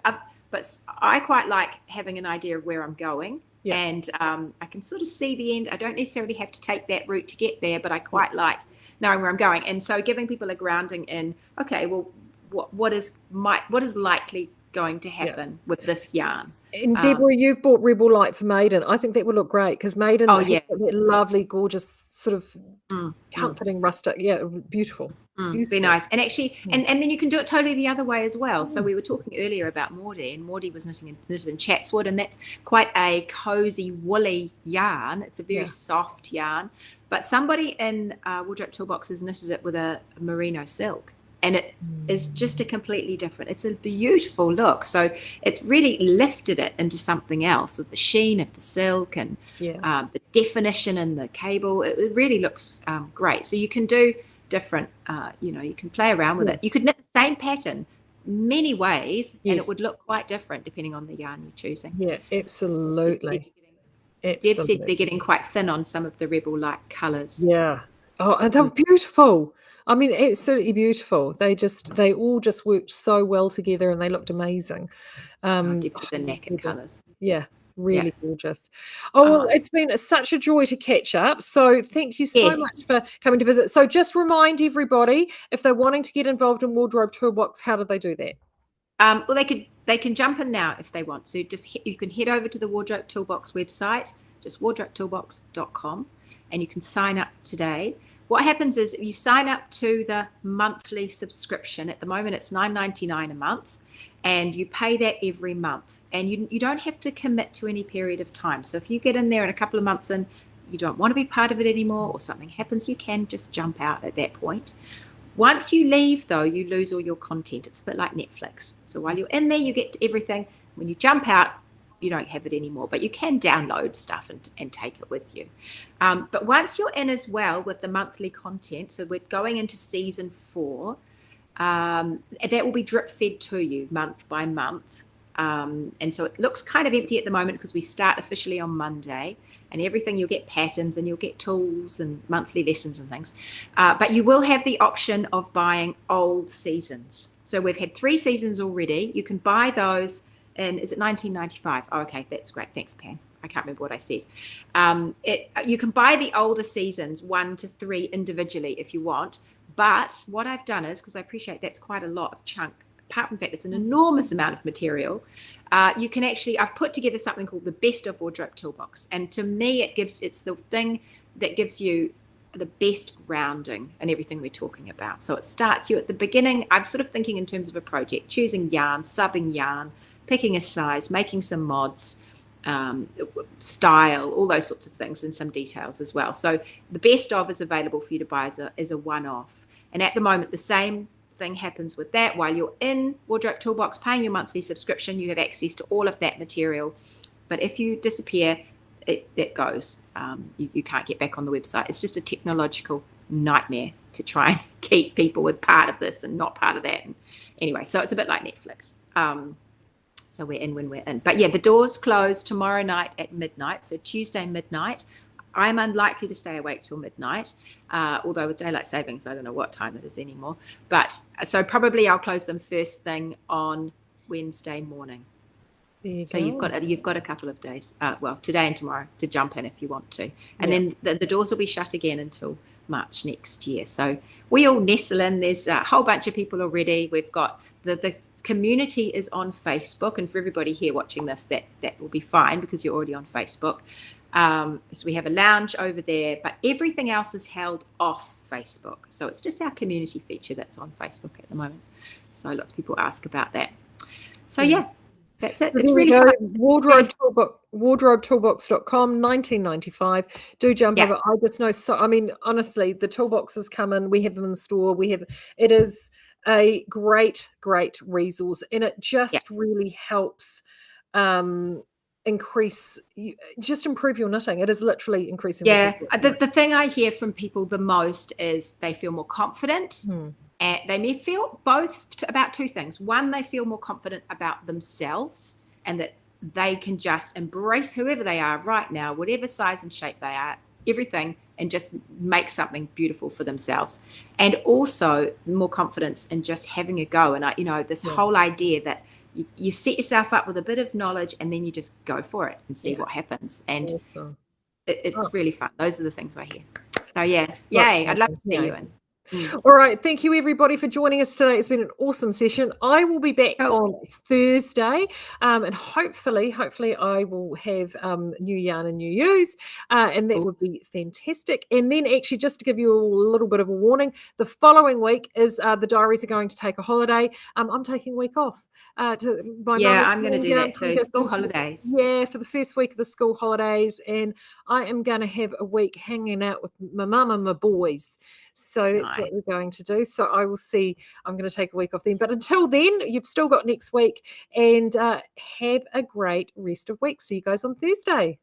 I quite like having an idea of where I'm going. Yeah. And I can sort of see the end. I don't necessarily have to take that route to get there, but I quite like knowing where I'm going. And so giving people a grounding in, okay, well, what is likely going to happen with this yarn? And Deborah, you've bought Rebel Light for Maiden. I think that would look great because Maiden has that lovely, gorgeous, sort of comforting rustic. Yeah, beautiful. Be nice. And actually, and then you can do it totally the other way as well. So we were talking earlier about Maudie, and Maudie was knitted in chatswood, and that's quite a cozy, woolly yarn. It's a very soft yarn. But somebody in Wardrobe Toolbox has knitted it with a merino silk. And it is just a completely different, it's a beautiful look. So it's really lifted it into something else with the sheen of the silk and the definition in the cable. It really looks great. So you can do different, you can play around with it. You could knit the same pattern many ways and it would look quite different depending on the yarn you're choosing. Yeah, absolutely. Deb said they're getting quite thin on some of the Rebel Light colours. Yeah. Oh, and they're beautiful. I mean, absolutely beautiful. They all just worked so well together and they looked amazing. The naked colours. Yeah, really gorgeous. Oh, well, it's been such a joy to catch up. So thank you so much for coming to visit. So just remind everybody, if they're wanting to get involved in Wardrobe Toolbox, how do they do that? Well, they can jump in now if they want. So you can head over to the Wardrobe Toolbox website, just wardrobetoolbox.com, and you can sign up today. What happens is you sign up to the monthly subscription. At the moment, it's $9.99 a month, and you pay that every month. And you don't have to commit to any period of time. So if you get in there and a couple of months in, you don't want to be part of it anymore, or something happens, you can just jump out at that point. Once you leave, though, you lose all your content. It's a bit like Netflix. So while you're in there, you get everything. When you jump out, you don't have it anymore, but you can download stuff and take it with you. But once you're in as well with the monthly content, so we're going into season 4, that will be drip fed to you month by month. And so it looks kind of empty at the moment because we start officially on Monday, and everything you'll get patterns and you'll get tools and monthly lessons and things. But you will have the option of buying old seasons. So we've had 3 seasons already. You can buy those. And is it $19.95? Oh, okay, that's great. Thanks, Pam. I can't remember what I said. You can buy the older seasons 1 to 3 individually if you want. But what I've done is, because I appreciate that's quite a lot of chunk, apart from the fact it's an enormous amount of material, you can actually, I've put together something called the Best of Wardrobe Toolbox. And to me, it's the thing that gives you the best rounding and everything we're talking about. So it starts you at the beginning. I'm sort of thinking in terms of a project, choosing yarn, subbing yarn, picking a size, making some mods, style, all those sorts of things, and some details as well. So the best of is available for you to buy as a one-off. And at the moment, the same thing happens with that. While you're in Wardrobe Toolbox paying your monthly subscription, you have access to all of that material. But if you disappear, it goes. You can't get back on the website. It's just a technological nightmare to try and keep people with part of this and not part of that. And anyway, so it's a bit like Netflix. So we're in when we're in. But yeah, the doors close tomorrow night at midnight. So Tuesday midnight. I'm unlikely to stay awake till midnight, although with daylight savings, I don't know what time it is anymore. But so probably I'll close them first thing on Wednesday morning. So you've got a couple of days, well, today and tomorrow, to jump in if you want to, and then the doors will be shut again until March next year. So we all nestle in. There's a whole bunch of people already. We've got the community is on Facebook, and for everybody here watching this, that will be fine because you're already on Facebook. So we have a lounge over there, but everything else is held off Facebook. So it's just our community feature that's on Facebook at the moment. So lots of people ask about that. So that's it. It's really fun. Wardrobetoolbox.com, 1995. Do jump over. I just know. So, I mean, honestly, the toolboxes come in. We have them in the store. It is a great resource, and it just really helps improve your knitting. It is literally increasing. The thing I hear from people the most is they feel more confident. And they may feel about two things. One, they feel more confident about themselves and that they can just embrace whoever they are right now, whatever size and shape they are, everything, and just make something beautiful for themselves. And also more confidence in just having a go. And this whole idea that you set yourself up with a bit of knowledge and then you just go for it and see what happens. And it's really fun. Those are the things I hear. So yay! I'd love to see you in. All right. Thank you, everybody, for joining us today. It's been an awesome session. I will be back on Thursday, and hopefully I will have new yarn and new use, and that would be fantastic. And then actually, just to give you a little bit of a warning, the following week is the diaries are going to take a holiday. I'm taking a week off. I'm going to do that too. School holidays. Yeah, for the first week of the school holidays, and I am going to have a week hanging out with my mum and my boys. So that's what we're going to do. So I will see. I'm going to take a week off then. But until then, you've still got next week, and have a great rest of week. See you guys on Thursday.